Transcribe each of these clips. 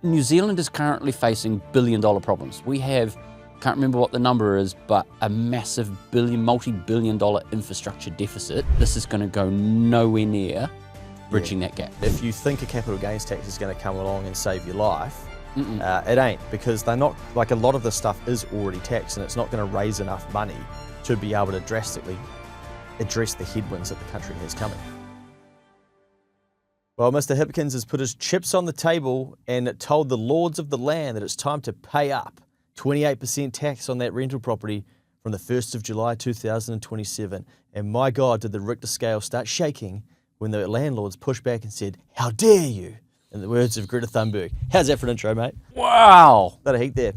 New Zealand is currently facing billion-dollar problems. We have, can't remember what the number is, but a massive multi-billion-dollar infrastructure deficit. This is going to go nowhere near bridging that gap. If you think a capital gains tax is going to come along and save your life, it ain't, because they're not, like, a lot of the stuff is already taxed and it's not going to raise enough money to be able to drastically address the headwinds that the country has coming. Well, Mr. Hipkins has put his chips on the table and told the lords of the land that it's time to pay up 28% tax on that rental property from the 1st of July 2027. And my God, did the Richter scale start shaking when the landlords pushed back and said, "How dare you?" in the words of Greta Thunberg. How's that for an intro, mate? Wow. Got a heat there.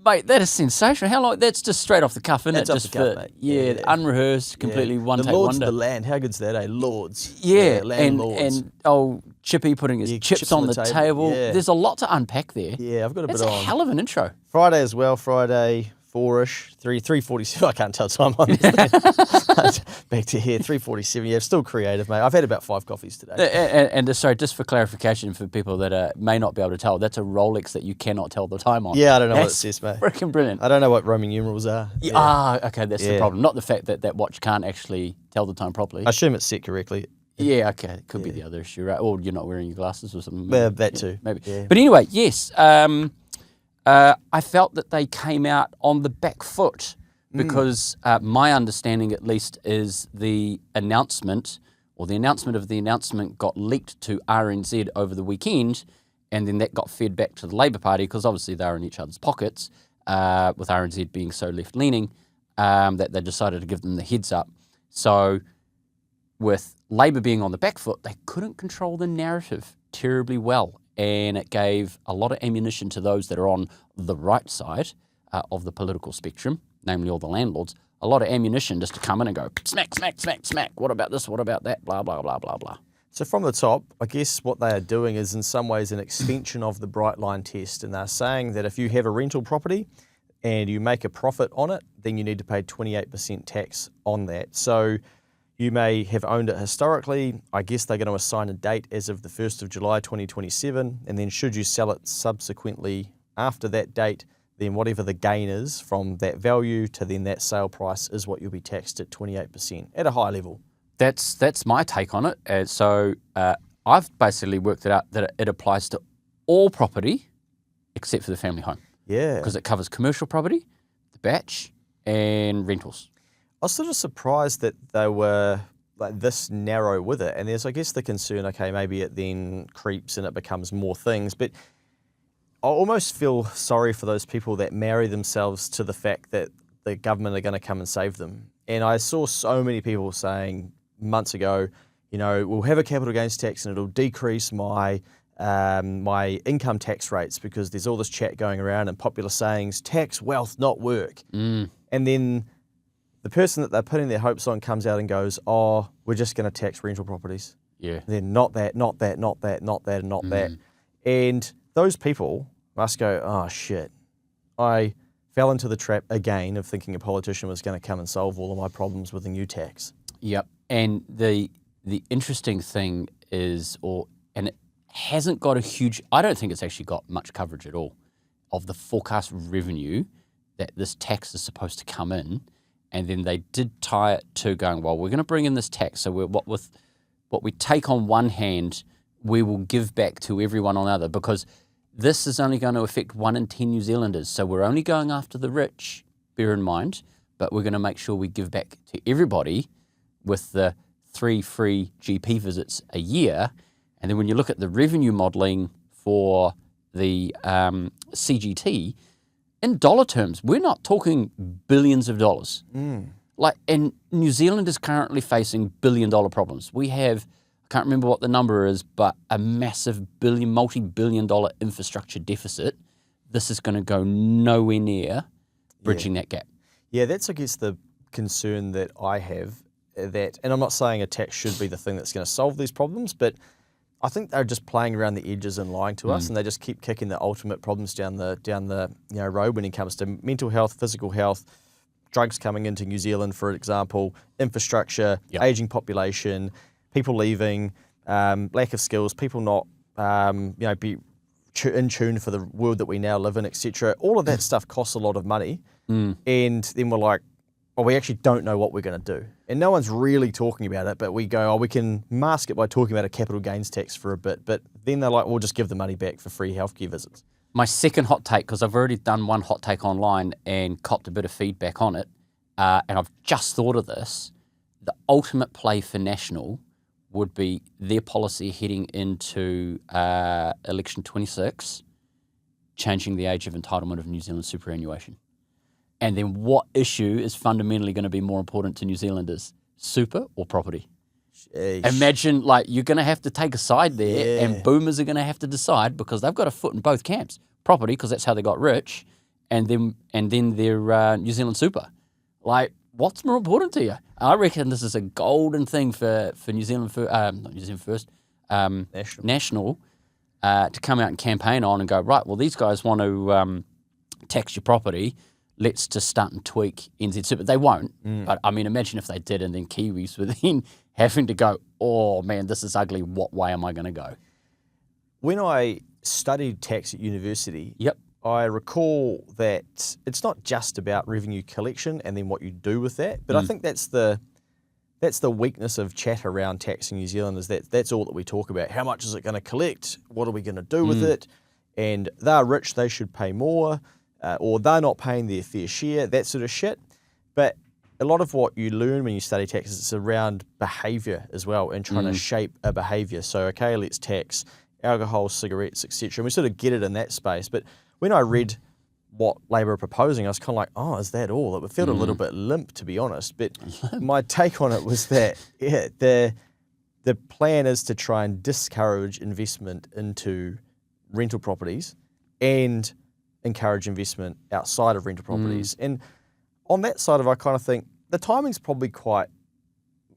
Mate, that is sensational. How long? That's just straight off the cuff, isn't it? That's off Just the cuff, mate. Yeah, unrehearsed, completely one the take lords wonder. of the land. How good's that, eh? Lords. Yeah, landlords. and old Chippy putting his chips on the table. Yeah. There's a lot to unpack there. Yeah, I've got a That's bit a on. hell of an intro. Friday as well, Friday, 4-ish, 3:47. I can't tell time on this thing. Back to here, 3:47. Yeah, still creative, mate. I've had about 5 coffees today. And sorry, just for clarification for people that may not be able to tell, that's a Rolex that you cannot tell the time on. Yeah, I don't know what it That's says, mate. freaking brilliant. I don't know what Roman numerals are. Yeah. Okay, that's the Yeah. problem. Not the fact that that watch can't actually tell the time properly. I assume it's set correctly. Yeah, okay, it could be the other issue, right? Or you're not wearing your glasses or something. Well, that too. Maybe. Yeah. But anyway, yes, I felt that they came out on the back foot because my understanding, at least, is the announcement, or the announcement of the announcement got leaked to RNZ over the weekend, and then that got fed back to the Labour Party, because obviously they're in each other's pockets, with RNZ being so left-leaning, that they decided to give them the heads up. So with Labour being on the back foot, they couldn't control the narrative terribly well, and it gave a lot of ammunition to those that are on the right side of the political spectrum, namely all the landlords, a lot of ammunition just to come in and go, smack, smack, smack, smack, what about this, what about that, blah, blah, blah, blah, blah. So from the top, I guess what they are doing is in some ways an extension of the bright line test, and they're saying that if you have a rental property and you make a profit on it, then you need to pay 28% tax on that. So you may have owned it historically. I guess they're going to assign a date as of the 1st of July 2027, and then should you sell it subsequently after that date, then whatever the gain is from that value to then that sale price is what you'll be taxed at 28% at a high level. That's my take on it. So I've basically worked it out that it applies to all property except for the family home. Yeah. Because it covers commercial property, the batch, and rentals. I was sort of surprised that they were like this narrow with it. And there's, I guess, the concern, okay, maybe it then creeps and it becomes more things. But I almost feel sorry for those people that marry themselves to the fact that the government are going to come and save them. And I saw so many people saying months ago, you know, we'll have a capital gains tax and it'll decrease my my income tax rates, because there's all this chat going around and popular sayings, tax wealth, not work. And then the person that they're putting their hopes on comes out and goes, oh, we're just going to tax rental properties. Yeah. And then not that, not that, not that, not that, and not that. And those people must go, oh, shit. I fell into the trap again of thinking a politician was going to come and solve all of my problems with a new tax. Yep. And the interesting thing is, and it hasn't got a huge, I don't think it's actually got much coverage at all, of the forecast revenue that this tax is supposed to come in. And then they did tie it to going, well, we're going to bring in this tax. So what we take on one hand, we will give back to everyone on the other, because this is only going to affect 1 in 10 New Zealanders. So we're only going after the rich, bear in mind, but we're going to make sure we give back to everybody with the 3 free GP visits a year. And then when you look at the revenue modelling for the CGT, in dollar terms, we're not talking billions of dollars. And New Zealand is currently facing billion-dollar problems. We have, I can't remember what the number is, but a massive multi-billion-dollar infrastructure deficit. This is going to go nowhere near bridging that gap. Yeah, that's, I guess, the concern that I have. That, and I'm not saying a tax should be the thing that's going to solve these problems, but I think they're just playing around the edges and lying to us, and they just keep kicking the ultimate problems down the road when it comes to mental health, physical health, drugs coming into New Zealand, for example, infrastructure, aging population, people leaving, lack of skills, people not in tune for the world that we now live in, etc. All of that stuff costs a lot of money. And then we're like, well, we actually don't know what we're going to do. And no one's really talking about it, but we go, oh, we can mask it by talking about a capital gains tax for a bit. But then they're like, we'll just give the money back for free healthcare visits. My second hot take, because I've already done one hot take online and copped a bit of feedback on it, and I've just thought of this, the ultimate play for National would be their policy heading into election 26, changing the age of entitlement of New Zealand superannuation. And then what issue is fundamentally going to be more important to New Zealanders, super or property? Sheesh. Imagine, like, you're going to have to take a side there, and boomers are going to have to decide because they've got a foot in both camps. Property, because that's how they got rich, and then their New Zealand super. Like, what's more important to you? I reckon this is a golden thing for New Zealand, not New Zealand First, National to come out and campaign on and go, right, well, these guys want to tax your property. Let's just start and tweak NZ Super. They won't, but I mean, imagine if they did, and then Kiwis were then having to go, oh man, this is ugly. What way am I going to go? When I studied tax at university, Yep. I recall that it's not just about revenue collection and then what you do with that, but I think that's the weakness of chat around tax in New Zealand, is that that's all that we talk about. How much is it going to collect? What are we going to do with it? And they're rich, they should pay more, or they're not paying their fair share, that sort of shit. But a lot of what you learn when you study taxes is around behaviour as well, and trying to shape a behaviour. So, okay, let's tax alcohol, cigarettes, etc. And we sort of get it in that space. But when I read what Labour are proposing, I was kind of like, oh, is that all? It felt a little bit limp, to be honest. But my take on it was that, yeah, the plan is to try and discourage investment into rental properties and encourage investment outside of rental properties. And on that side of it, I kind of think the timing's probably quite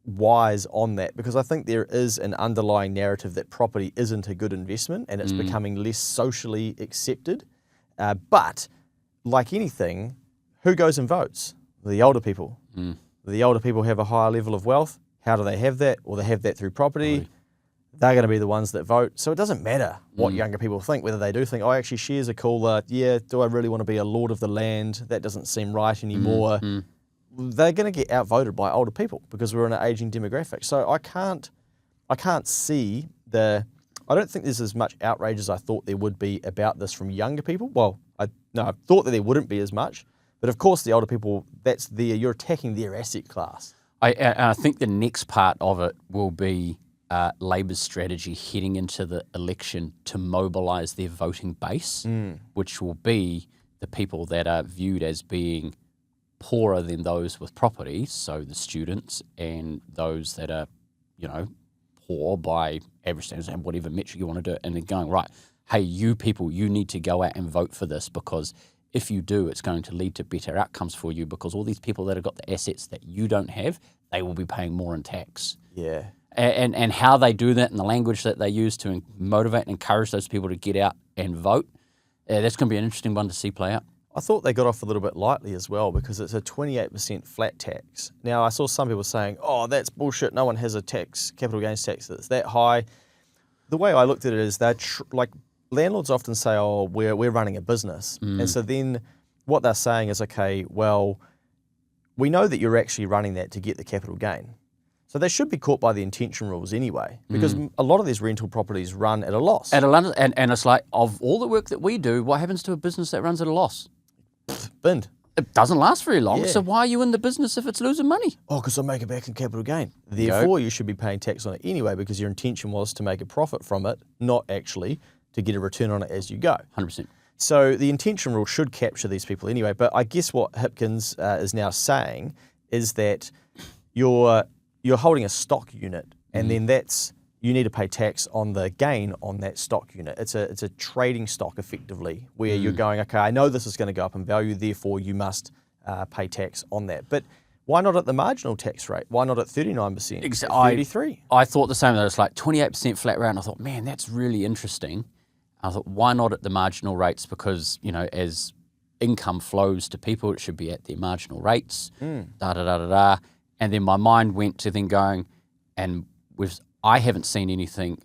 wise on that, because I think there is an underlying narrative that property isn't a good investment and it's becoming less socially accepted. But like anything, who goes and votes? The older people. The older people have a higher level of wealth. How do they have that? Well, they have that through property. They're going to be the ones that vote. So it doesn't matter what younger people think, whether they do think, oh, actually shares are cooler. Yeah, do I really want to be a lord of the land? That doesn't seem right anymore. They're going to get outvoted by older people because we're in an aging demographic. So I can't see I don't think there's as much outrage as I thought there would be about this from younger people. Well, I thought that there wouldn't be as much. But of course, the older people, you're attacking their asset class. I think the next part of it will be Labour's strategy heading into the election to mobilise their voting base, which will be the people that are viewed as being poorer than those with property, so the students and those that are, poor by average standards and whatever metric you want to do it, and then going, right, hey, you people, you need to go out and vote for this, because if you do, it's going to lead to better outcomes for you, because all these people that have got the assets that you don't have, they will be paying more in tax. Yeah. And how they do that and the language that they use to motivate and encourage those people to get out and vote, that's going to be an interesting one to see play out. I thought they got off a little bit lightly as well, because it's a 28% flat tax. Now, I saw some people saying, oh, that's bullshit. No one has a capital gains tax that's that high. The way I looked at it is that landlords often say, oh, we're running a business. And so then what they're saying is, okay, well, we know that you're actually running that to get the capital gain. So they should be caught by the intention rules anyway, because a lot of these rental properties run at a loss. And it's like, of all the work that we do, what happens to a business that runs at a loss? Binned. It doesn't last very long, Yeah. so why are you in the business if it's losing money? Oh, because I make it back in capital gain. Therefore, you should be paying tax on it anyway, because your intention was to make a profit from it, not actually to get a return on it as you go. 100%. So the intention rule should capture these people anyway. But I guess what Hipkins is now saying is that you're holding a stock unit, and then you need to pay tax on the gain on that stock unit. It's a trading stock effectively, where you're going, okay, I know this is going to go up in value, therefore you must pay tax on that. But why not at the marginal tax rate? Why not at 39%? 33%? I thought the same. That it's like 28% flat rate. And I thought, man, that's really interesting. I thought, why not at the marginal rates? Because, as income flows to people, it should be at their marginal rates, da-da-da-da-da. And then my mind went to then going, I haven't seen anything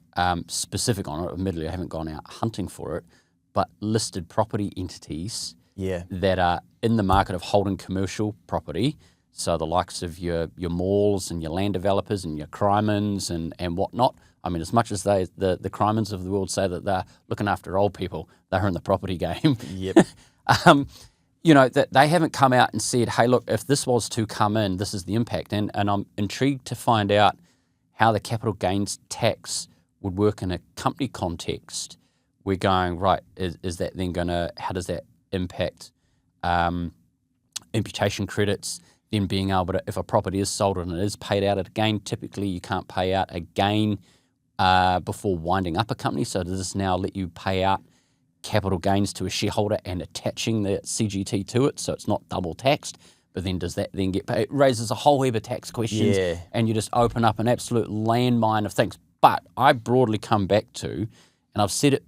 specific on it. Admittedly, I haven't gone out hunting for it. but listed property entities Yeah. that are in the market of holding commercial property. So the likes of your malls and your land developers and your Crymans and whatnot. I mean, as much as the Crymans of the world say that they're looking after old people, they're in the property game. Yep. That they haven't come out and said, hey, look, if this was to come in, this is the impact. And I'm intrigued to find out how the capital gains tax would work in a company context. We're going, right, is that then how does that impact imputation credits, then being able to, if a property is sold and it is paid out at a gain, typically you can't pay out a gain before winding up a company. So does this now let you pay out capital gains to a shareholder and attaching the CGT to it, so it's not double taxed? But then does that then get paid? It raises a whole heap of tax questions, and you just open up an absolute landmine of things. But I broadly come back to, and I've said it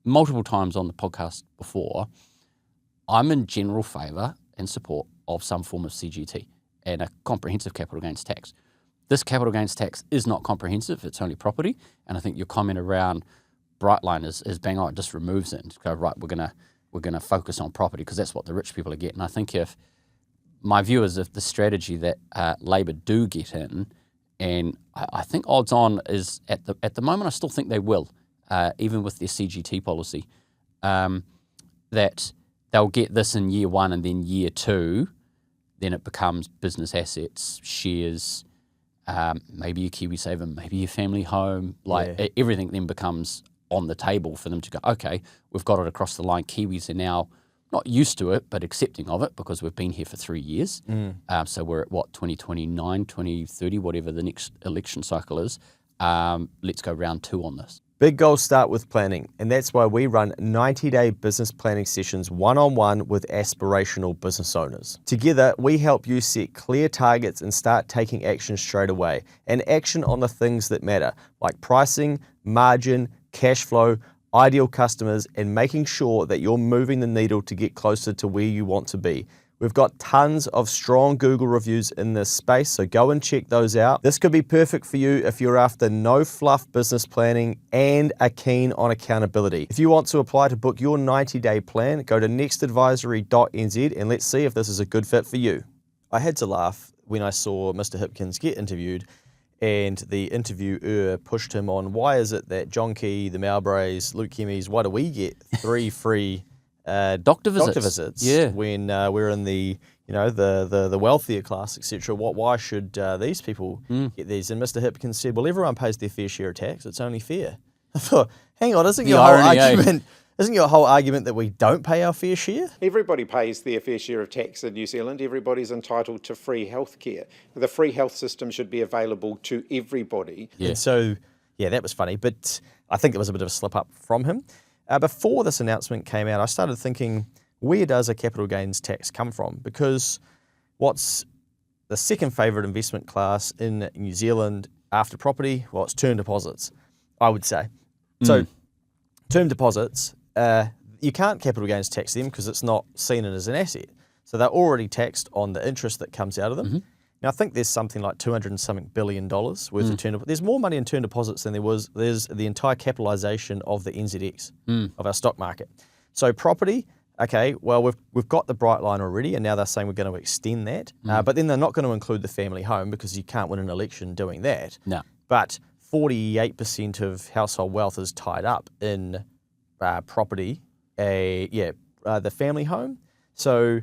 multiple times on the podcast before, I'm in general favour and support of some form of CGT and a comprehensive capital gains tax. This capital gains tax is not comprehensive, it's only property, and I think your comment around Brightline is bang on. It just removes it and just go, right, we're gonna focus on property because that's what the rich people are getting. I think if my view is if the strategy that Labor do get in, and I think odds on is at the moment I still think they will, even with their CGT policy, that they'll get this in year one and then year two, then it becomes business assets, shares, maybe your KiwiSaver, maybe your family home, everything then becomes on the table for them to go, okay, we've got it across the line. Kiwis are now not used to it, but accepting of it because we've been here for 3 years. So we're at 2029, 2030, whatever the next election cycle is. Let's go round 2 on this. Big goals start with planning, and that's why we run 90-day business planning sessions one-on-one with aspirational business owners. Together, we help you set clear targets and start taking action straight away, and action on the things that matter, like pricing, margin, cash flow, ideal customers, and making sure that you're moving the needle to get closer to where you want to be. We've got tons of strong Google reviews in this space, so go and check those out. This could be perfect for you if you're after no fluff business planning and are keen on accountability. If you want to apply to book your 90-day plan, go to nextadvisory.nz and let's see if this is a good fit for you. I had to laugh when I saw Mr. Hipkins get interviewed, and the interviewer pushed him on why is it that John Key, the Mowbrays, Luke Hemmings, why do we get 3 free doctor visits when we're in the the wealthier class, etc. Why should these people get these? And Mr. Hipkins said, well, everyone pays their fair share of tax. It's only fair. I thought, hang on, isn't your whole argument that we don't pay our fair share? Everybody pays their fair share of tax in New Zealand. Everybody's entitled to free health care. The free health system should be available to everybody. Yeah. And so, that was funny, but I think it was a bit of a slip up from him. Before this announcement came out, I started thinking, where does a capital gains tax come from? Because what's the second favourite investment class in New Zealand after property? Well, it's term deposits, I would say. So term deposits, you can't capital gains tax them because it's not seen as an asset. So they're already taxed on the interest that comes out of them. Now, I think there's something like $200 and something billion worth of term deposits. There's more money in term deposits than there's the entire capitalisation of the NZX, of our stock market. So property, okay, well, we've got the Brightline already, and now they're saying we're going to extend that. But then they're not going to include the family home because you can't win an election doing that. No. But 48% of household wealth is tied up in property, the family home. So,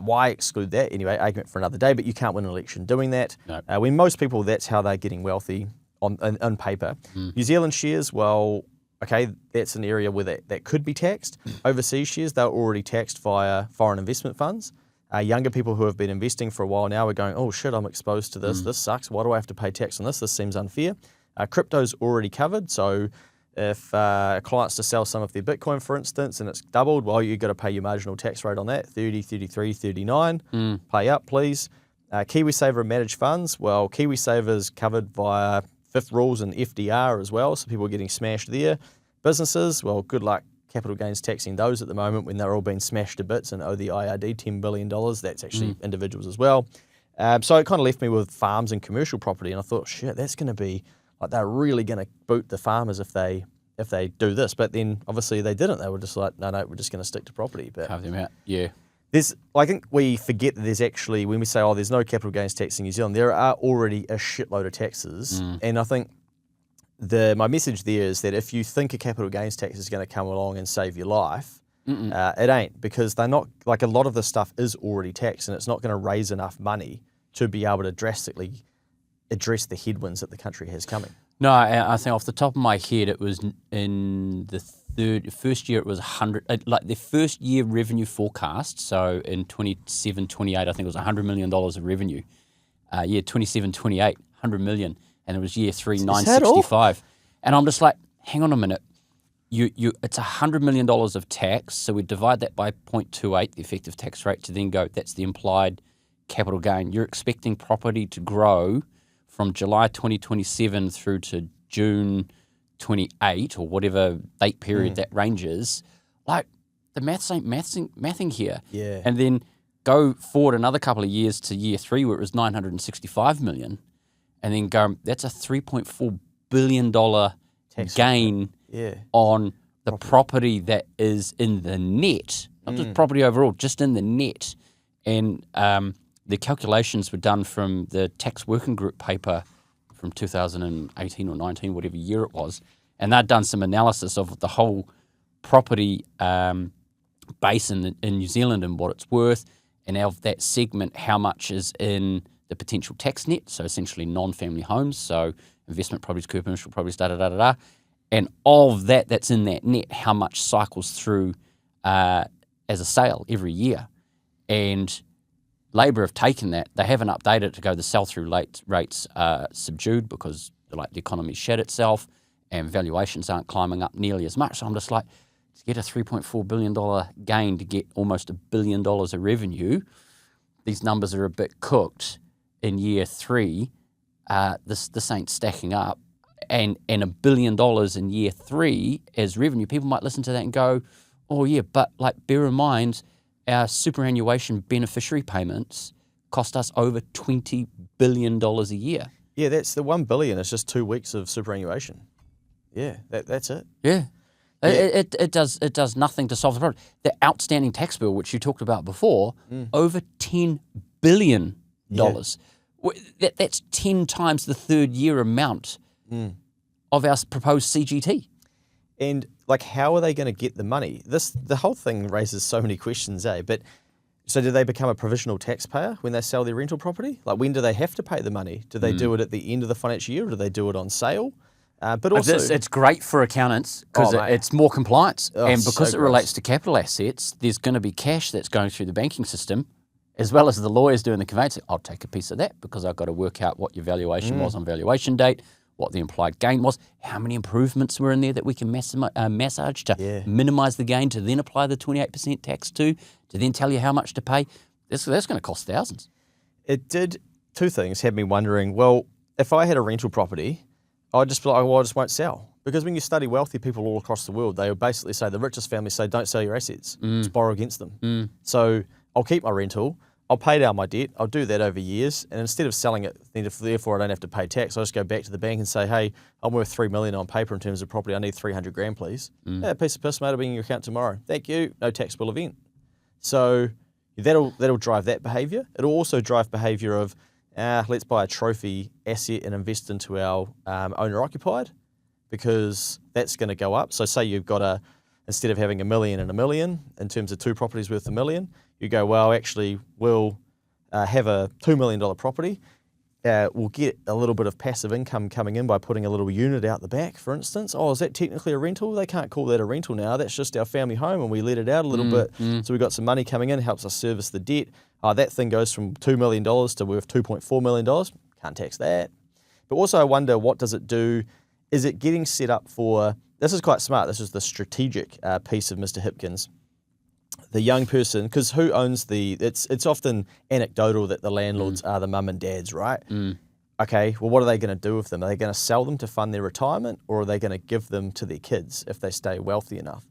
why exclude that? Anyway, argument for another day, but you can't win an election doing that. No. When most people, that's how they're getting wealthy on paper. New Zealand shares, well, okay, that's an area where that could be taxed. Overseas shares, they're already taxed via foreign investment funds. Younger people who have been investing for a while now are going, oh shit, I'm exposed to this. This sucks. Why do I have to pay tax on this? This seems unfair. Crypto's already covered, so if a client's to sell some of their Bitcoin, for instance, and it's doubled, well, you've got to pay your marginal tax rate on that, 30, 33, 39. Pay up, please. KiwiSaver and managed funds, well, KiwiSaver's covered via fifth rules and FDR as well, so people are getting smashed there. Businesses, well, good luck capital gains taxing those at the moment when they're all being smashed to bits and owe the IRD $10 billion. That's actually individuals as well. So it kind of left me with farms and commercial property, and I thought, shit, that's going to be, like, they're really going to boot the farmers if they if they do this. But then obviously they didn't. They were just like, no, we're just going to stick to property. But Carve them out. Yeah. I think we forget that there's actually, when we say, oh, there's no capital gains tax in New Zealand, there are already a shitload of taxes. And I think my message there is that if you think a capital gains tax is going to come along and save your life, it ain't, because they're not, like, a lot of the stuff is already taxed, and it's not going to raise enough money to be able to drastically address the headwinds that the country has coming. No, I think off the top of my head, it was in the first year, it was 100, like the first year revenue forecast. So in 27, 28, I think it was $100 million of revenue. 27, 28, 100 million. And it was year 3, 965. And I'm just like, hang on a minute. It's $100 million of tax. So we divide that by 0.28, the effective tax rate, to then go, that's the implied capital gain. You're expecting property to grow from July 2027 through to June 28 or whatever date period that ranges. Like, the maths ain't mathing here. Yeah. And then go forward another couple of years to year 3 where it was 965 million, and then go, that's a $3.4 billion tax gain on the property that is in the net, not just property overall, just in the net. And the calculations were done from the tax working group paper from 2018 or 19, whatever year it was. And they'd done some analysis of the whole property base in New Zealand and what it's worth, and of that segment, how much is in the potential tax net, so essentially non-family homes, so investment properties, commercial properties, da-da-da-da-da. And of that that's in that net, how much cycles through as a sale every year. And Labor have taken that, they haven't updated it to go, the sell-through rates are subdued because the economy shed itself and valuations aren't climbing up nearly as much. So I'm just like, to get a $3.4 billion gain to get almost $1 billion of revenue, these numbers are a bit cooked in year 3. This ain't stacking up. And $1 billion in year 3 as revenue, people might listen to that and go, oh yeah, but like, bear in mind, our superannuation beneficiary payments cost us over $20 billion a year. Yeah, that's the $1 billion. It's just 2 weeks of superannuation. Yeah, that's it. Yeah. It does nothing to solve the problem. The outstanding tax bill, which you talked about before, over $10 billion. That's 10 times the third year amount of our proposed CGT. And like, how are they going to get the money? The whole thing raises so many questions, eh? But so do they become a provisional taxpayer when they sell their rental property? Like, when do they have to pay the money? Do they do it at the end of the financial year, or do they do it on sale? But also, it's great for accountants because it's more compliance, and because so it relates to capital assets, there's going to be cash that's going through the banking system, as well as the lawyers doing the conveyancing. I'll take a piece of that because I've got to work out what your valuation was on valuation date, what the implied gain was, how many improvements were in there that we can massage to minimise the gain, to then apply the 28% tax to then tell you how much to pay. That's going to cost thousands. It did. Two things had me wondering, well, if I had a rental property, I'd just be like, well, I just won't sell. Because when you study wealthy people all across the world, they will basically say, the richest families say, don't sell your assets, just borrow against them. So I'll keep my rental, I'll pay down my debt, I'll do that over years, and instead of selling it, therefore I don't have to pay tax, I just go back to the bank and say, hey, I'm worth $3 million on paper in terms of property, I need 300 grand, please. Yeah, piece of piss, mate, it'll be in your account tomorrow. Thank you, no taxable event. So that'll drive that behaviour. It'll also drive behaviour of, let's buy a trophy asset and invest into our owner-occupied, because that's going to go up. So say you've got instead of having $1 million and $1 million, in terms of 2 properties worth $1 million, you go, well, actually, we'll have a $2 million property. We'll get a little bit of passive income coming in by putting a little unit out the back, for instance. Oh, is that technically a rental? They can't call that a rental now. That's just our family home, and we let it out a little bit. So we've got some money coming in, helps us service the debt. That thing goes from $2 million to worth $2.4 million. Can't tax that. But also I wonder, what does it do? Is it getting set up for, this is quite smart, this is the strategic piece of Mr. Hipkins. The young person, because who owns it's often anecdotal that the landlords are the mum and dads, right? Okay, well, what are they going to do with them? Are they going to sell them to fund their retirement, or are they going to give them to their kids if they stay wealthy enough?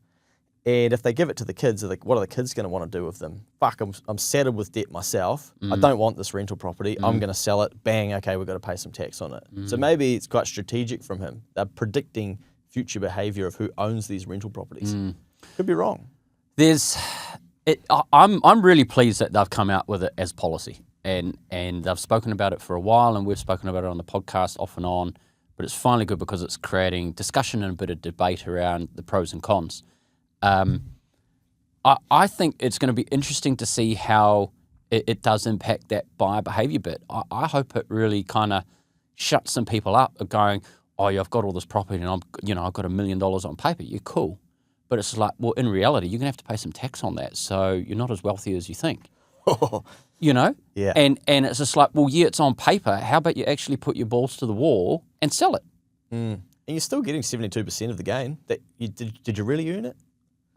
And if they give it to the kids, what are the kids going to want to do with them? Fuck, I'm saddled with debt myself. I don't want this rental property. I'm going to sell it. Bang, okay, we've got to pay some tax on it. So maybe it's quite strategic from him. They're predicting future behaviour of who owns these rental properties. Could be wrong. I'm really pleased that they've come out with it as policy, and they've spoken about it for a while, and we've spoken about it on the podcast off and on. But it's finally good because it's creating discussion and a bit of debate around the pros and cons. I think it's going to be interesting to see how it does impact that buyer behaviour bit. I hope it really kind of shuts some people up of going, oh, yeah, I've got all this property and I've got $1 million on paper. You're cool. But it's like, well, in reality, you're going to have to pay some tax on that. So you're not as wealthy as you think. Yeah. And it's just like, well, yeah, it's on paper. How about you actually put your balls to the wall and sell it? And you're still getting 72% of the gain. Did you really earn it?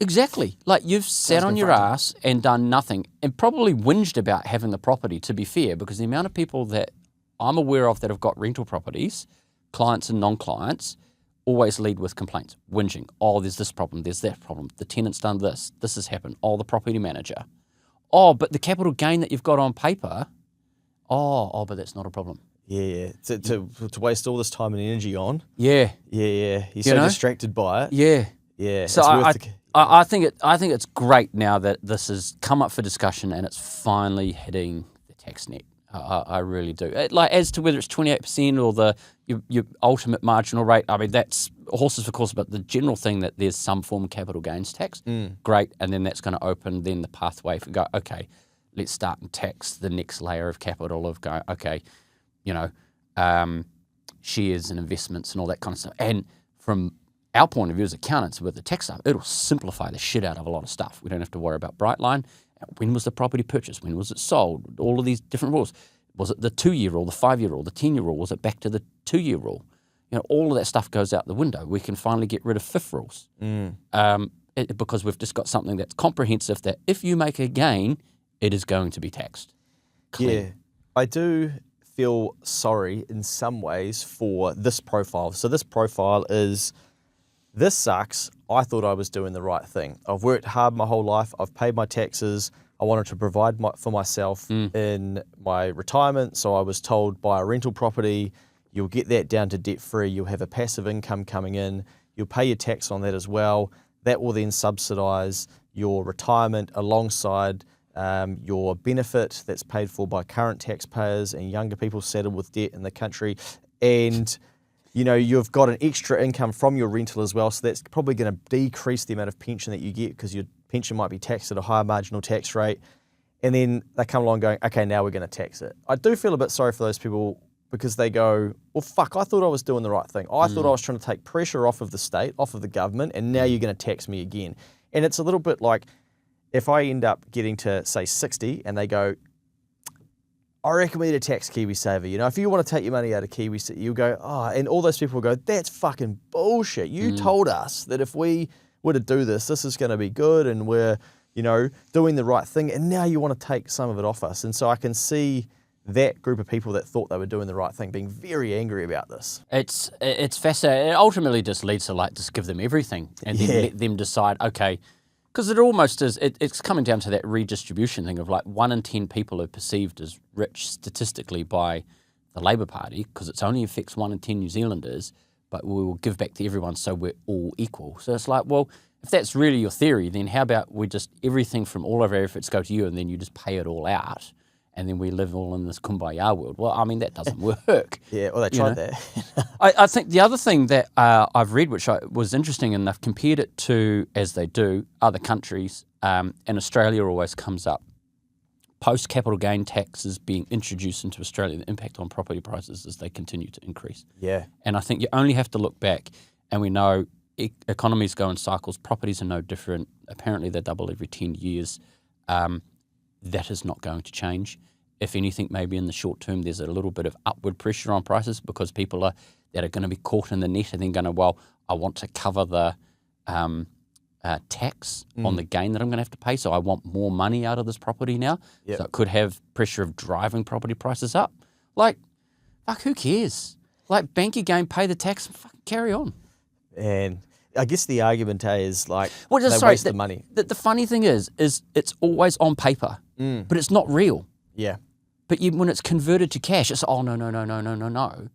Exactly. Like you've sat on your ass and done nothing and probably whinged about having the property, to be fair, because the amount of people that I'm aware of that have got rental properties, clients and non-clients, always lead with complaints, whinging. Oh, there's this problem, there's that problem. The tenant's done this has happened. Oh, the property manager. Oh, but the capital gain that you've got on paper, but that's not a problem. Yeah. To waste all this time and energy on. Yeah. Yeah. You're so distracted by it. Yeah. Yeah. So I think it's great now that this has come up for discussion and it's finally hitting the tax net. I really do. Like as to whether it's 28% or your ultimate marginal rate, I mean that's horses for course. But the general thing that there's some form of capital gains tax, great, and then that's going to open then the pathway for go. Okay, let's start and tax the next layer of capital of going. Okay, shares and investments and all that kind of stuff. And from our point of view as accountants with the tax stuff, it'll simplify the shit out of a lot of stuff. We don't have to worry about Brightline. When was the property purchased? When was it sold? All of these different rules. Was it the 2-year rule, the 5-year rule, the 10-year rule? Was it back to the 2-year rule? All of that stuff goes out the window. We can finally get rid of fifth rules because we've just got something that's comprehensive that if you make a gain, it is going to be taxed. Clean. Yeah, I do feel sorry in some ways for this profile. So this profile is, this sucks. I thought I was doing the right thing. I've worked hard my whole life. I've paid my taxes. I wanted to provide for myself in my retirement. So I was told buy a rental property. You'll get that down to debt free. You'll have a passive income coming in. You'll pay your tax on that as well. That will then subsidise your retirement alongside your benefit that's paid for by current taxpayers and younger people saddled with debt in the country. And you've got an extra income from your rental as well, so that's probably going to decrease the amount of pension that you get because your pension might be taxed at a higher marginal tax rate. And then they come along going, okay, now we're going to tax it. I do feel a bit sorry for those people because they go, well, fuck, I thought I was doing the right thing. I thought I was trying to take pressure off of the state, off of the government, and now you're going to tax me again. And it's a little bit like if I end up getting to, say, 60 and they go, I reckon we need a tax KiwiSaver. If you want to take your money out of KiwiSaver, you'll go, and all those people will go, that's fucking bullshit. You told us that if we were to do this, this is going to be good and we're, doing the right thing. And now you want to take some of it off us. And so I can see that group of people that thought they were doing the right thing being very angry about this. It's fascinating. It ultimately just leads to just give them everything and then let them decide, okay, because it almost is, it's coming down to that redistribution thing of 1 in 10 people are perceived as rich statistically by the Labour Party because it only affects 1 in 10 New Zealanders, but we will give back to everyone so we're all equal. So it's like, well, if that's really your theory, then how about we just, everything from all of our efforts go to you and then you just pay it all out and then we live all in this kumbaya world. Well, I mean, that doesn't work. Yeah, well, they tried that. I think the other thing that I've read, which was interesting, and they've compared it to, as they do, other countries, and Australia always comes up. Post-capital gain taxes being introduced into Australia, the impact on property prices as they continue to increase. Yeah. And I think you only have to look back, and we know economies go in cycles. Properties are no different. Apparently, they double every 10 years. That is not going to change. If anything, maybe in the short term, there's a little bit of upward pressure on prices because people that are going to be caught in the net and then going to, well, I want to cover the tax on the gain that I'm going to have to pay, so I want more money out of this property now. Yep. So it could have pressure of driving property prices up. Fuck, who cares? Bank your gain, pay the tax, and fucking carry on. And I guess the argument is they waste the money. The funny thing is it's always on paper, but it's not real. Yeah. But when it's converted to cash, it's no.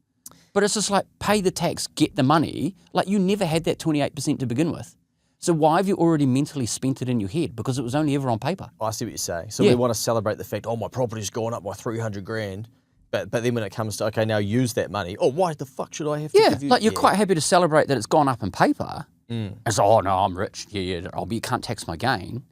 But it's just like, pay the tax, get the money. Like, you never had that 28% to begin with. So why have you already mentally spent it in your head? Because it was only ever on paper. I see what you're saying. So we want to celebrate the fact, oh, my property's gone up by 300 grand. But then when it comes to, okay, now use that money. Oh, why the fuck should I have to give you? Like, you're quite happy to celebrate that it's gone up in paper. It's, oh, no, I'm rich. Yeah, you can't tax my gain.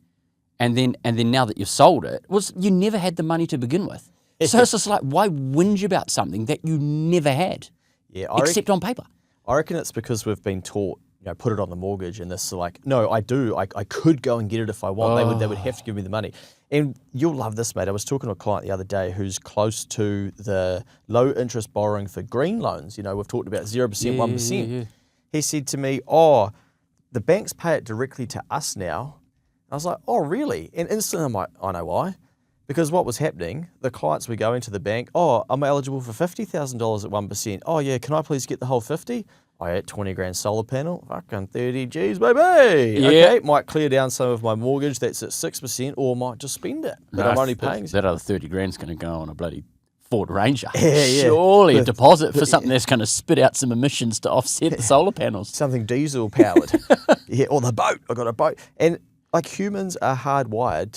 And then now that you've sold it, you never had the money to begin with. So it's just like, why whinge about something that you never had? Yeah, except on paper. I reckon it's because we've been taught, put it on the mortgage, and this is like, no, I do. I could go and get it if I want. They would have to give me the money. And you'll love this, mate. I was talking to a client the other day who's close to the low interest borrowing for green loans. We've talked about 0%, 1%. Yeah. He said to me, oh, the banks pay it directly to us now. I was like, oh, really? And instantly I'm like, I know why. Because what was happening, the clients were going to the bank, oh, I'm eligible for $50,000 at 1%. Oh, yeah, can I please get the whole 50? I had 20 grand solar panel, fucking 30 G's, baby. Yeah. Okay, might clear down some of my mortgage that's at 6%, or might just spend it. But I'm only paying. That other 30 grand's going to go on a bloody Ford Ranger. Yeah. Surely a deposit for something that's going to spit out some emissions to offset the solar panels. Something diesel powered. Or the boat. I got a boat. And like, humans are hardwired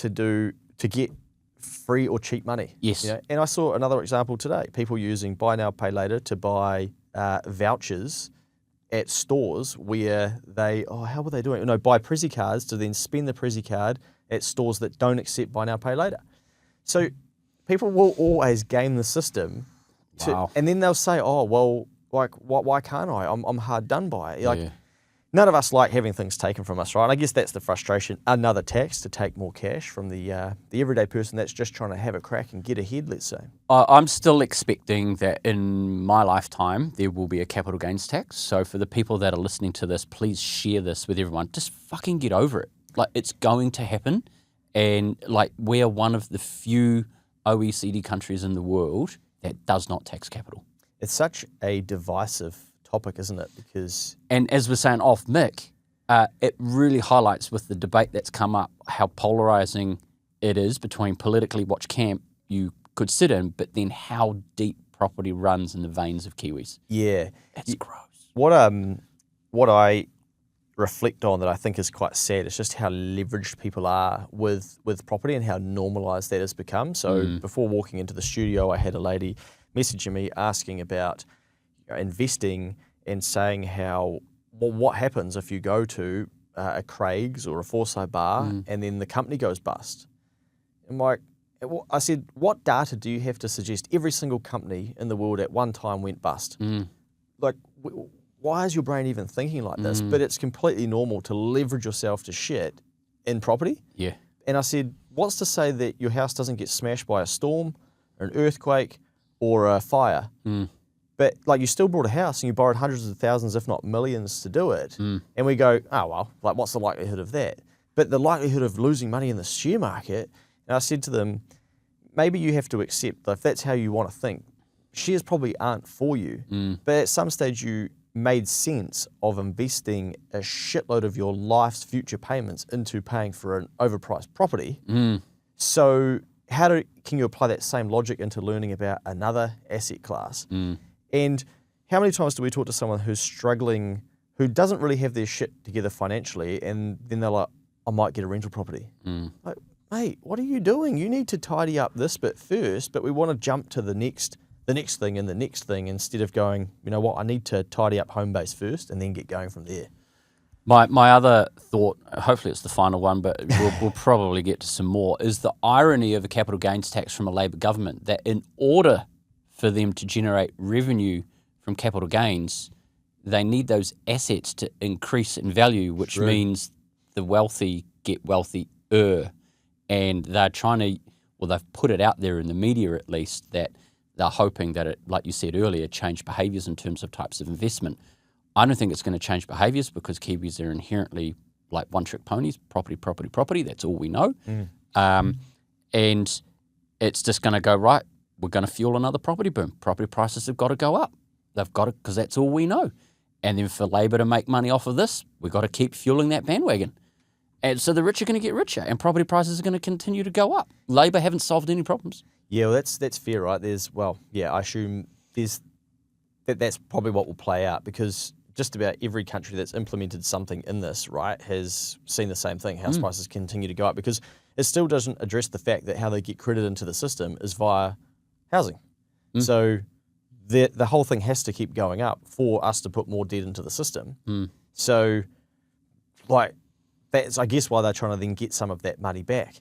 to get free or cheap money. Yes. And I saw another example today. People using buy now, pay later to buy vouchers at stores where how were they doing it? No, buy Prezi cards to then spend the Prezi card at stores that don't accept buy now, pay later. So people will always game the system. And then they'll say, oh, well, like, why can't I? I'm hard done by. Like, none of us like having things taken from us, right? And I guess that's the frustration. Another tax to take more cash from the everyday person that's just trying to have a crack and get ahead, let's say. I'm still expecting that in my lifetime there will be a capital gains tax. So for the people that are listening to this, please share this with everyone. Just fucking get over it. Like, it's going to happen. And like, we're one of the few OECD countries in the world that does not tax capital. It's such a divisive topic, isn't it? Because, and as we're saying off mic, it really highlights with the debate that's come up how polarizing it is between politically which camp you could sit in, but then how deep property runs in the veins of Kiwis. Yeah, it's gross. What I reflect on that I think is quite sad is just how leveraged people are with property and how normalised that has become. So before walking into the studio, I had a lady messaging me asking about investing and saying how, well, what happens if you go to a Craig's or a Forsyth bar and then the company goes bust? And like, I said, what data do you have to suggest every single company in the world at one time went bust? Like, why is your brain even thinking like this? But it's completely normal to leverage yourself to shit in property. Yeah. And I said, what's to say that your house doesn't get smashed by a storm or an earthquake or a fire? But like, you still bought a house and you borrowed hundreds of thousands, if not millions, to do it. And we go, oh, well, like, what's the likelihood of that? But the likelihood of losing money in the share market, and I said to them, maybe you have to accept that if that's how you want to think, shares probably aren't for you. But at some stage you made sense of investing a shitload of your life's future payments into paying for an overpriced property. So how can you apply that same logic into learning about another asset class? And how many times do we talk to someone who's struggling, who doesn't really have their shit together financially, and then they're like, I might get a rental property. Like, mate, what are you doing? You need to tidy up this bit first, but we want to jump to the next thing and the next thing instead of going, you know what, I need to tidy up home base first and then get going from there. My other thought, hopefully it's the final one, but we'll probably get to some more, is the irony of a capital gains tax from a Labor government, that in order for them to generate revenue from capital gains, they need those assets to increase in value, which means the wealthy get wealthier. And they're trying to, well, they've put it out there in the media at least, that they're hoping that it, like you said earlier, change behaviours in terms of types of investment. I don't think it's going to change behaviours because Kiwis are inherently like one-trick ponies, property, that's all we know. And it's just going to go, right, we're going to fuel another property boom. Property prices have got to go up. They've got to, because that's all we know. And then for Labor to make money off of this, we've got to keep fueling that bandwagon. And so the rich are going to get richer and property prices are going to continue to go up. Labor haven't solved any problems. Yeah, well, that's fair, right? I assume that's that's probably what will play out, because just about every country that's implemented something in this, right, has seen the same thing. House prices continue to go up because it still doesn't address the fact that how they get credit into the system is via housing. So the whole thing has to keep going up for us to put more debt into the system. So, like, that's, I guess, why they're trying to then get some of that money back.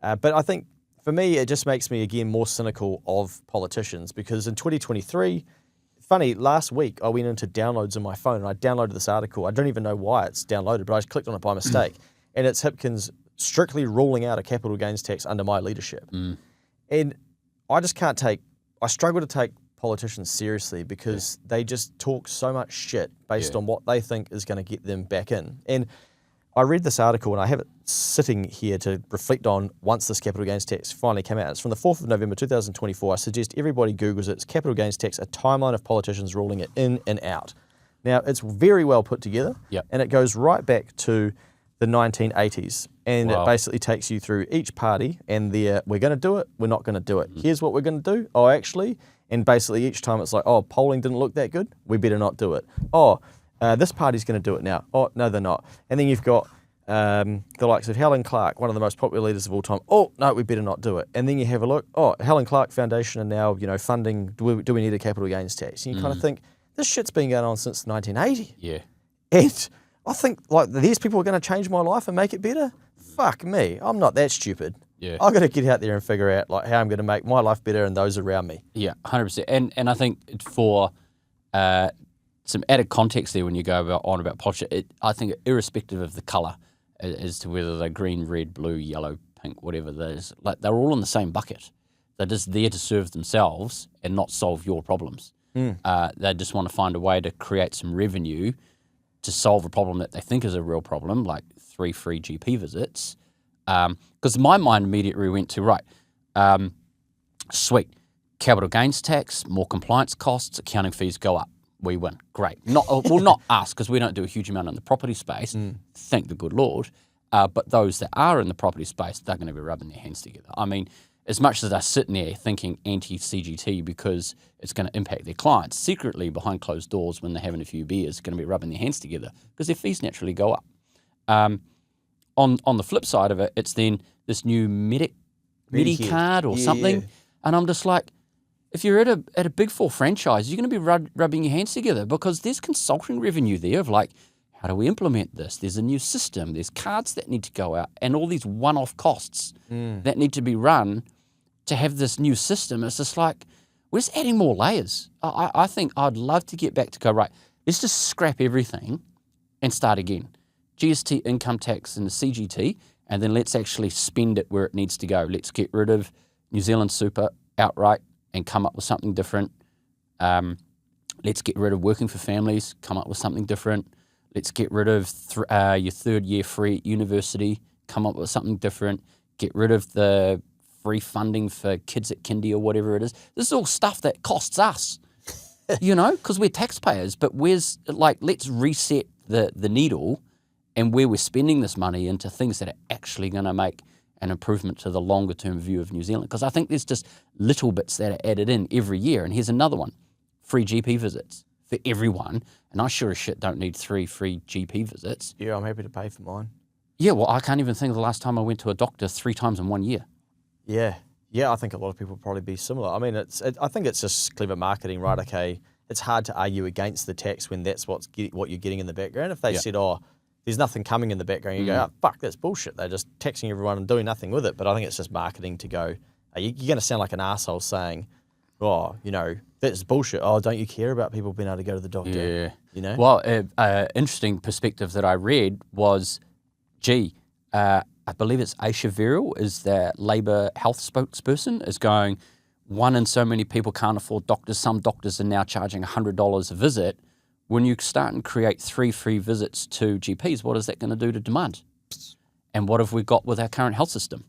But I think, for me, it just makes me, again, more cynical of politicians, because in 2023, funny, last week I went into downloads on my phone and I downloaded this article. I don't even know why it's downloaded, but I just clicked on it by mistake. And it's Hipkins strictly ruling out a capital gains tax under my leadership. And I just can't take, I struggle to take politicians seriously because they just talk so much shit based on what they think is going to get them back in. And I read this article and I have it sitting here to reflect on once this capital gains tax finally came out. It's from the 4th of November 2024. I suggest everybody Googles it. It's capital gains tax, a timeline of politicians ruling it in and out. Now, it's very well put together, and it goes right back to the 1980s. And it basically takes you through each party and their, we're going to do it, we're not going to do it. Here's what we're going to do. Oh, actually, and basically each time it's like, oh, polling didn't look that good, we better not do it. Oh, this party's going to do it now. Oh, no, they're not. And then you've got the likes of Helen Clark, one of the most popular leaders of all time. Oh, no, we better not do it. And then you have a look. Oh, Helen Clark Foundation are now, you know, funding, do we need a capital gains tax? And you kind of think, this shit's been going on since 1980. Yeah. And I think, like, these people are going to change my life and make it better? Fuck me. I'm not that stupid. Yeah. I've got to get out there and figure out, like, how I'm going to make my life better and those around me. Yeah, 100%. And I think for some added context there when you go on about politics, I think irrespective of the colour as to whether they're green, red, blue, yellow, pink, whatever it is, like, they're all in the same bucket. They're just there to serve themselves and not solve your problems. They just want to find a way to create some revenue to solve a problem that they think is a real problem, like 3 free GP visits. Because my mind immediately went to, sweet, capital gains tax, more compliance costs, accounting fees go up. We win. Great. Not us, because we don't do a huge amount in the property space, thank the good Lord. But those that are in the property space, they're going to be rubbing their hands together. I mean, as much as they're sitting there thinking anti-CGT because it's going to impact their clients, secretly behind closed doors when they're having a few beers, going to be rubbing their hands together because their fees naturally go up. On the flip side of it, it's then this new Medicard or something. Yeah. And I'm just like, if you're at a Big Four franchise, you're going to be rubbing your hands together because there's consulting revenue there of like, how do we implement this? There's a new system. There's cards that need to go out and all these one-off costs that need to be run to have this new system. It's just like, we're just adding more layers. I think I'd love to get back to go, right, let's just scrap everything and start again. GST, income tax, and the CGT, and then let's actually spend it where it needs to go. Let's get rid of New Zealand super outright and come up with something different. Let's get rid of working for families, come up with something different. Let's get rid of your third year free at university, come up with something different. Get rid of the free funding for kids at kindy or whatever it is. This is all stuff that costs us, you know, because we're taxpayers. But let's reset the needle and where we're spending this money into things that are actually going to make an improvement to the longer term view of New Zealand. Because I think there's just little bits that are added in every year. And here's another one, free GP visits for everyone. And I sure as shit don't need 3 free GP visits. Yeah, I'm happy to pay for mine. Yeah, well, I can't even think of the last time I went to a doctor 3 times in 1 year. Yeah, I think a lot of people will probably be similar. I mean, I think it's just clever marketing, right? Okay, it's hard to argue against the tax when that's what you're getting in the background. If they said, oh, there's nothing coming in the background, you go, oh, fuck, that's bullshit. They're just taxing everyone and doing nothing with it. But I think it's just marketing to go, you're going to sound like an arsehole saying, oh, you know, that's bullshit. Oh, don't you care about people being able to go to the doctor? Yeah. You know? Well, interesting perspective that I read was, I believe it's Behavioural is the Labour health spokesperson, is going, 1 in so many people can't afford doctors. Some doctors are now charging $100 a visit. When you start and create 3 free visits to GPs, what is that going to do to demand? And what have we got with our current health system?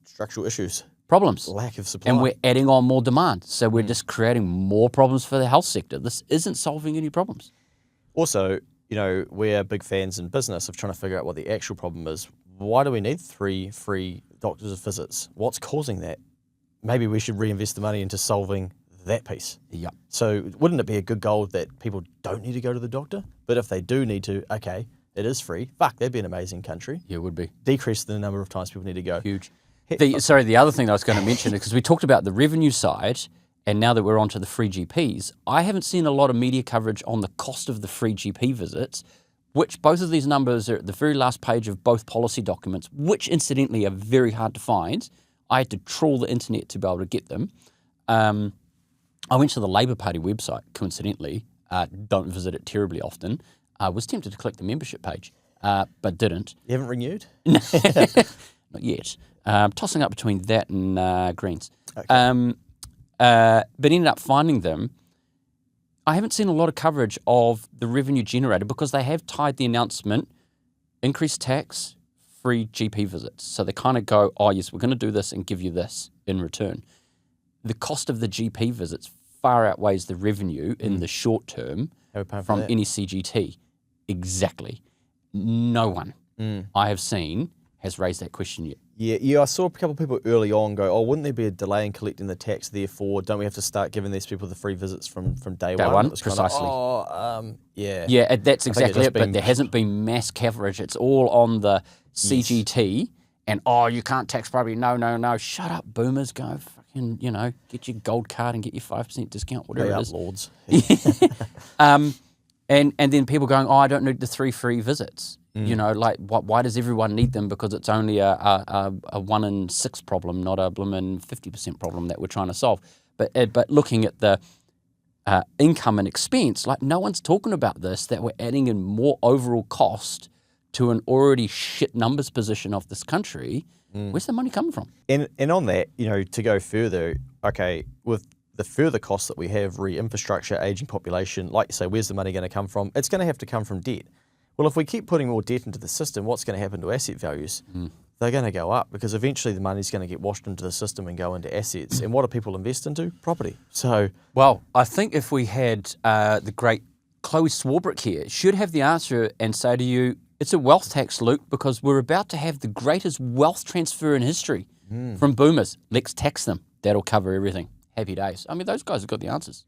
Structural issues. Problems. Lack of supply. And we're adding on more demand. So we're just creating more problems for the health sector. This isn't solving any problems. Also, you know, we're big fans in business of trying to figure out what the actual problem is. Why do we need 3 free doctors' visits? What's causing that? Maybe we should reinvest the money into solving that piece. Yeah. So wouldn't it be a good goal that people don't need to go to the doctor? But if they do need to, okay, it is free. Fuck, that'd be an amazing country. Yeah, it would be. Decrease the number of times people need to go. Huge. The other thing I was going to mention, because we talked about the revenue side, and now that we're onto the free GPs, I haven't seen a lot of media coverage on the cost of the free GP visits, which both of these numbers are at the very last page of both policy documents, which incidentally are very hard to find. I had to trawl the internet to be able to get them. I went to the Labour Party website, coincidentally. Don't visit it terribly often. I was tempted to click the membership page, but didn't. You haven't renewed? Not yet. Tossing up between that and Greens. Okay. But ended up finding them. I haven't seen a lot of coverage of the revenue generated because they have tied the announcement, increased tax, free GP visits. So they kind of go, oh yes, we're going to do this and give you this in return. The cost of the GP visits far outweighs the revenue in the short term How are we paying for from that? any CGT. Exactly. No one I have seen has raised that question yet. Yeah, I saw a couple of people early on go, oh, wouldn't there be a delay in collecting the tax, therefore don't we have to start giving these people the free visits from day one? Day one, It was kind of, precisely. yeah. Yeah, that's I think exactly it's it, but been- there hasn't been mass coverage. It's all on the CGT and, oh, you can't tax property. No. Shut up, boomers. Go fucking, get your gold card and get your 5% discount, whatever They it is. lords. And then people going, oh, I don't need the 3 free visits. Why does everyone need them? Because it's only a 1 in 6 problem, not a bloomin' 50% problem that we're trying to solve. But looking at the income and expense, like no one's talking about this, that we're adding in more overall cost to an already shit numbers position of this country. Where's the money coming from? And on that, to go further, okay, with the further costs that we have, infrastructure, aging population, like you say, where's the money going to come from? It's going to have to come from debt. Well, if we keep putting more debt into the system, what's going to happen to asset values? They're going to go up because eventually the money's going to get washed into the system and go into assets. And what do people invest into? Property. So, Well, I think if we had the great Chloe Swarbrick here, she'd have the answer and say to you, it's a wealth tax, Luke, because we're about to have the greatest wealth transfer in history from boomers. Let's tax them. That'll cover everything. Happy days. I mean, those guys have got the answers.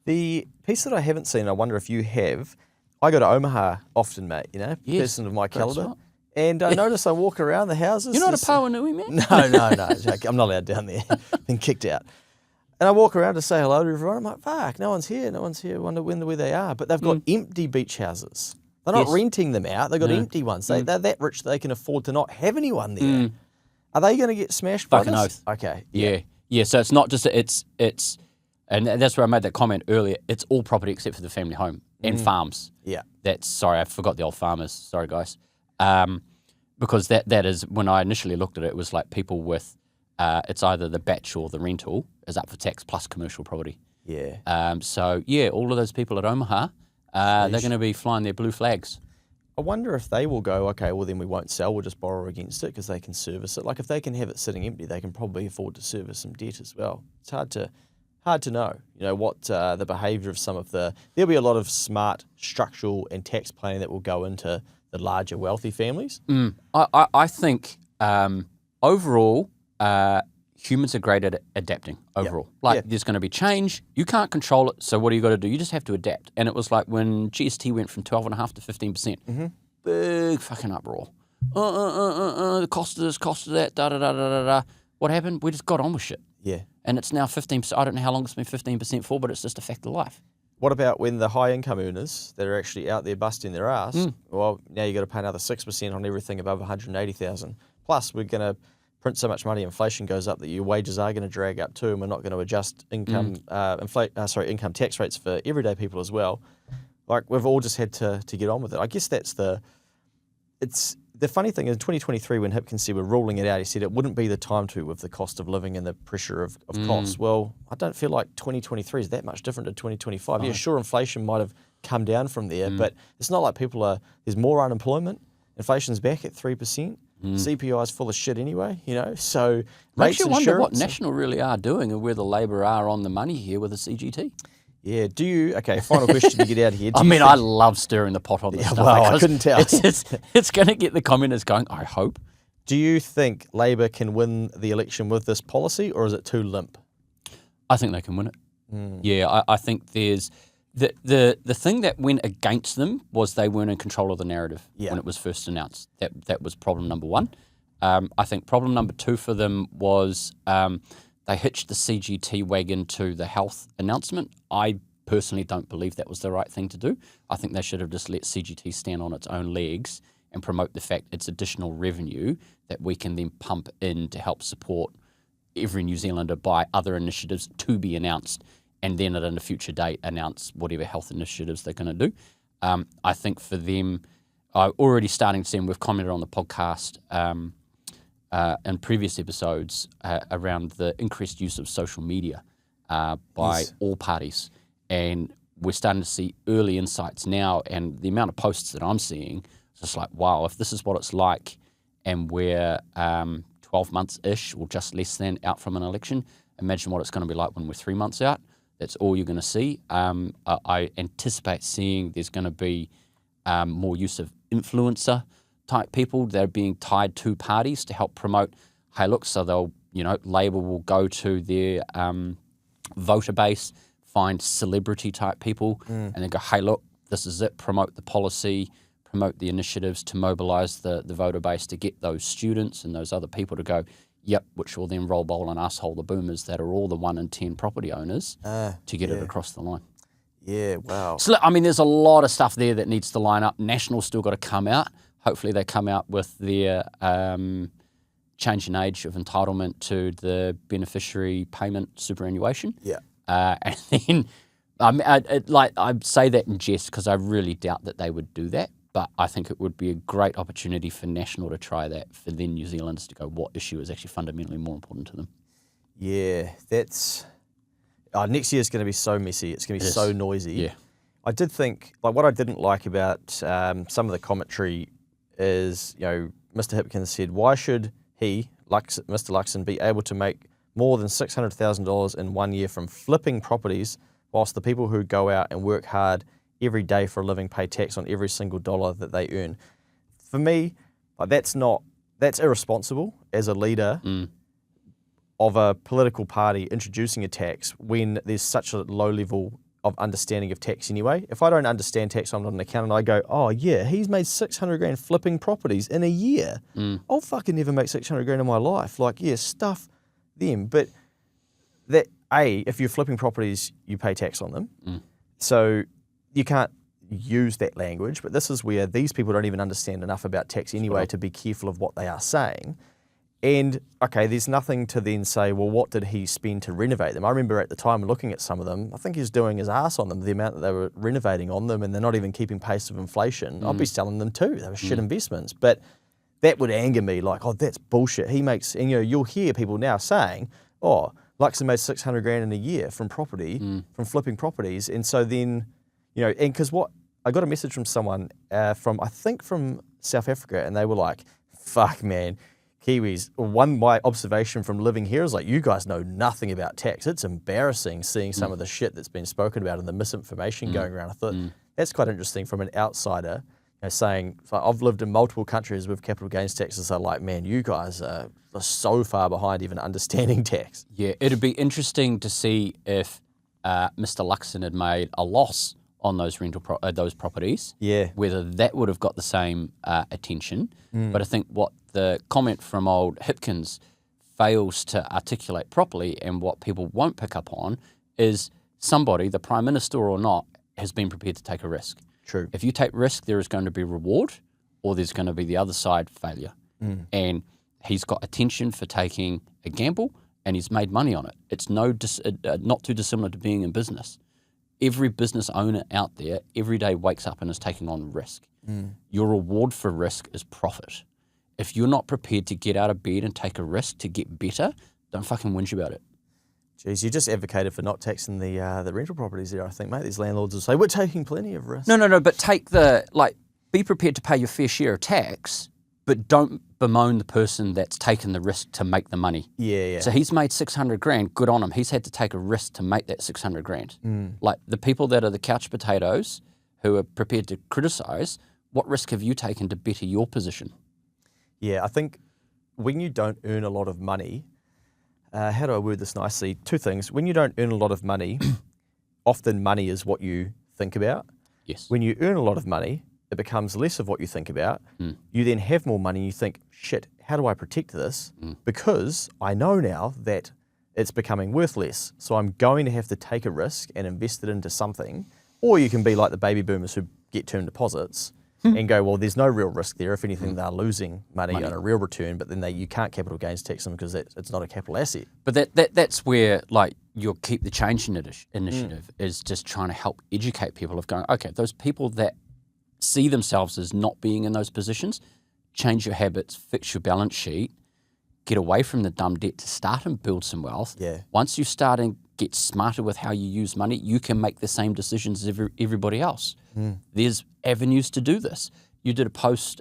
the piece that I haven't seen, I wonder if you have, I go to Omaha often, mate, Yes, person of my great calibre. spot. And I notice I walk around the houses. You're not a there's- Power Nui, man? No. I'm not allowed down there. Been kicked out. And I walk around to say hello to everyone. I'm like, fuck, no one's here. I wonder where they are. But they've got empty beach houses. They're not Yes. renting them out. They've got empty ones. They're that rich they can afford to not have anyone there. Are they going to get smashed by Fucking this? oath. Okay. Yeah. So it's not just, it's, and that's where I made that comment earlier. It's all property except for the family home and farms. Yeah. Sorry, I forgot the old farmers. Sorry, guys. Because that is, when I initially looked at it, it was like people with, it's either the batch or the rental is up for tax plus commercial property. Yeah. So, yeah, all of those people at Omaha, they're going to be flying their blue flags. I wonder if they will go, okay, well, then we won't sell. We'll just borrow against it because they can service it. Like if they can have it sitting empty, they can probably afford to service some debt as well. It's hard to know, what the behaviour of some of there'll be a lot of smart structural and tax planning that will go into the larger wealthy families. I think overall, humans are great at adapting overall. There's going to be change. You can't control it. So what do you got to do? You just have to adapt. And it was like when GST went from 12.5% to 15%. Big fucking uproar. The cost of this, cost of that, da-da-da-da-da-da. What happened? We just got on with shit. Yeah. And it's now 15%. I don't know how long it's been 15% for, but it's just a fact of life. What about when the high income earners that are actually out there busting their ass? Well, now you got to pay another 6% on everything above 180,000. Plus, we're going to print so much money, inflation goes up that your wages are going to drag up too, and we're not going to adjust income income tax rates for everyday people as well. Like we've all just had to get on with it. I guess that's it's the funny thing is 2023 when Hipkins said we're ruling it out, he said it wouldn't be the time to with the cost of living and the pressure of costs. Well, I don't feel like 2023 is that much different to 2025. Yeah, sure, inflation might have come down from there, but it's not like there's more unemployment. Inflation's back at 3%. CPI is full of shit anyway, so Makes rates, you wonder what insurance- National really are doing and where the Labor are on the money here with the CGT. Yeah, final question to get out of here. I mean, I love stirring the pot on this stuff. well, I because couldn't tell. It's going to get the communists going, I hope. Do you think Labor can win the election with this policy, or is it too limp? I think they can win it. Yeah, I think there's the thing that went against them was they weren't in control of the narrative Yeah. when it was first announced. That was problem number one. I think problem number two for them was they hitched the CGT wagon to the health announcement. I personally don't believe that was the right thing to do. I think they should have just let CGT stand on its own legs and promote the fact it's additional revenue that we can then pump in to help support every New Zealander by other initiatives to be announced, and then at a future date announce whatever health initiatives they're going to do. I think for them, I'm already starting to see, and we've commented on the podcast in previous episodes around the increased use of social media by all parties. And we're starting to see early insights now, and the amount of posts that I'm seeing, it's just like, wow, if this is what it's like and we're 12 months-ish or just less than out from an election, imagine what it's going to be like when we're 3 months out. That's all you're going to see. I anticipate seeing there's going to be more use of influencer type people that are being tied to parties to help promote, hey, look, so they'll, Labor will go to their voter base, find celebrity type people, and then go, hey, look, this is it, promote the policy, promote the initiatives to mobilise the voter base to get those students and those other people to go, yep, which will then roll bowl and asshole the boomers that are all the 1 in 10 property owners to get it across the line. Yeah, wow. So, I mean, there's a lot of stuff there that needs to line up. National's still got to come out. Hopefully they come out with their change in age of entitlement to the beneficiary payment superannuation. Yeah. And then, I say that in jest because I really doubt that they would do that. But I think it would be a great opportunity for National to try that, for then New Zealanders to go, what issue is actually fundamentally more important to them? Yeah, that's... next year's going to be so messy. It's going to be so noisy. Yeah. I did think, what I didn't like about some of the commentary is, Mr. Hipkins said, why should he, Mr. Luxon, be able to make more than $600,000 in 1 year from flipping properties, whilst the people who go out and work hard every day for a living pay tax on every single dollar that they earn? For me, that's irresponsible as a leader of a political party introducing a tax when there's such a low level of understanding of tax anyway. If I don't understand tax, I'm not an accountant, I go, oh yeah, he's made 600 grand flipping properties in a year. I'll fucking never make 600 grand in my life. Stuff them. But if you're flipping properties, you pay tax on them. So you can't use that language, but this is where these people don't even understand enough about tax anyway to be careful of what they are saying. And, okay, there's nothing to then say, well, what did he spend to renovate them? I remember at the time looking at some of them, I think he was doing his ass on them, the amount that they were renovating on them, and they're not even keeping pace with inflation. I'd be selling them too. They were shit investments. But that would anger me, that's bullshit. He makes, and you'll hear people now saying, oh, Luxon made 600 grand in a year from property, from flipping properties. And so then, and because I got a message from someone from South Africa, and they were like, fuck, man, Kiwis, my observation from living here is you guys know nothing about tax. It's embarrassing seeing some of the shit that's been spoken about and the misinformation going around. I thought that's quite interesting from an outsider, saying, I've lived in multiple countries with capital gains taxes. So man, you guys are so far behind even understanding tax. Yeah, it'd be interesting to see if Mr. Luxon had made a loss on those those properties. Yeah. Whether that would have got the same attention. But I think what the comment from old Hipkins fails to articulate properly, and what people won't pick up on, is somebody, the Prime Minister or not, has been prepared to take a risk. True. If you take risk, there is going to be reward, or there's going to be the other side, failure. And he's got attention for taking a gamble, and he's made money on it. It's not too dissimilar to being in business. Every business owner out there every day wakes up and is taking on risk. Your reward for risk is profit. If you're not prepared to get out of bed and take a risk to get better, don't fucking whinge about it. Jeez, you just advocated for not taxing the rental properties there, I think, mate. These landlords will say, we're taking plenty of risk. No, but be prepared to pay your fair share of tax, but don't bemoan the person that's taken the risk to make the money. Yeah. So he's made 600 grand, good on him. He's had to take a risk to make that 600 grand. The people that are the couch potatoes who are prepared to criticise, what risk have you taken to better your position? Yeah, I think when you don't earn a lot of money, how do I word this nicely? Two things. When you don't earn a lot of money, often money is what you think about. Yes. When you earn a lot of money, it becomes less of what you think about. You then have more money and you think, shit, how do I protect this? Because I know now that it's becoming worth less. So I'm going to have to take a risk and invest it into something. Or you can be like the baby boomers who get term deposits and go, well, there's no real risk there. If anything, they're losing money on a real return, but then you can't capital gains tax them because it's not a capital asset. But that's where, like, your Keep the Change initiative is just trying to help educate people of going, okay, those people that see themselves as not being in those positions, change your habits, fix your balance sheet, get away from the dumb debt to start and build some wealth. Yeah. Once you start and get smarter with how you use money, you can make the same decisions as everybody else. There's avenues to do this. You did a post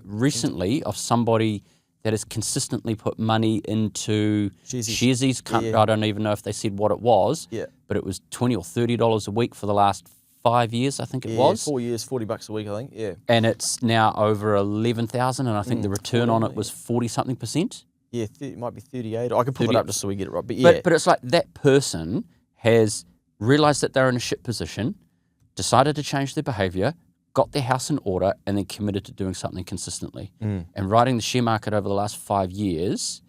recently of somebody that has consistently put money into Sharesies. I don't even know if they said what it was, but it was $20 or $30 a week for the last 5 years, I think it was. 4 years, $40 a week, I think. Yeah. And it's now over 11,000, and I think the return on it was 40-something%. Yeah, it might be 38. I can pull it up just so we get it right. But yeah. But it's like that person has realised that they're in a shit position, decided to change their behaviour, got their house in order, and then committed to doing something consistently. And riding the share market over the last 5 years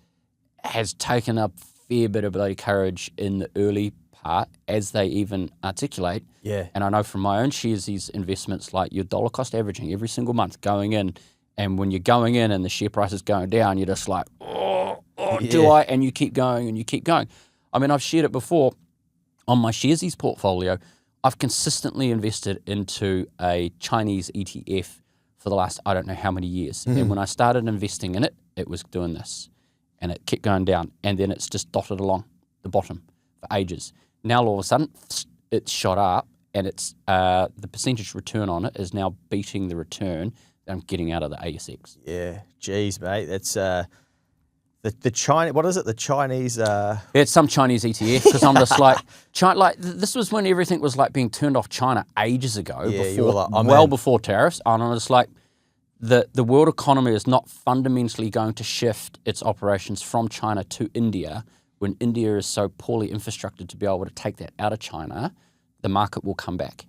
has taken a fair bit of bloody courage in the early part, as they even articulate. Yeah. And I know from my own Sharesies investments, like your dollar cost averaging every single month going in, and when you're going in and the share price is going down, you're just like, do I? And you keep going and you keep going. I mean, I've shared it before on my Sharesies portfolio. I've consistently invested into a Chinese ETF for the last, I don't know how many years. And when I started investing in it, it was doing this. And it kept going down. And then it's just dotted along the bottom for ages. Now, all of a sudden, it's shot up, and it's the percentage return on it is now beating the return that I'm getting out of the ASX. Yeah. Geez, mate. That's the China. What is it? The Chinese. It's some Chinese ETF, because I'm just like, this was when everything was like being turned off China ages ago, you were like, before tariffs. And I'm just like, the world economy is not fundamentally going to shift its operations from China to India. When India is so poorly infrastructured to be able to take that out of China, the market will come back.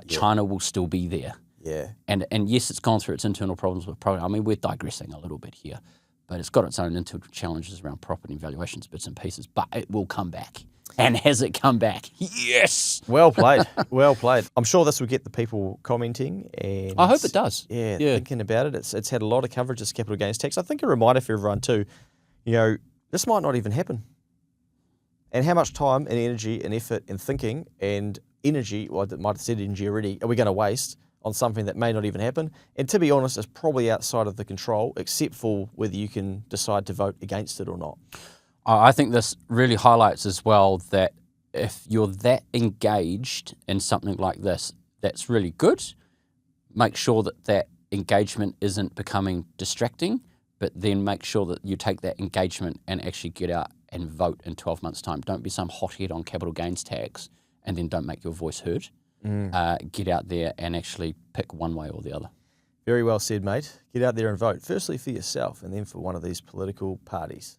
China will still be there. Yeah. And yes, it's gone through its internal problems with property. I mean, we're digressing a little bit here, but it's got its own internal challenges around property and valuations, bits and pieces, but it will come back. And has it come back? Yes. Well played. Well played. I'm sure this will get the people commenting. And I hope it does. Yeah, thinking about it. It's had a lot of coverage, this capital gains tax. I think a reminder for everyone too, this might not even happen. And how much time and energy and effort and thinking and energy, well, I might have said energy already, are we going to waste on something that may not even happen? And to be honest, it's probably outside of the control, except for whether you can decide to vote against it or not. I think this really highlights as well that if you're that engaged in something like this, that's really good. Make sure that engagement isn't becoming distracting, but then make sure that you take that engagement and actually get out and vote in 12 months' time. Don't be some hothead on capital gains tax and then don't make your voice heard. Get out there and actually pick one way or the other. Very well said, mate. Get out there and vote. Firstly for yourself and then for one of these political parties.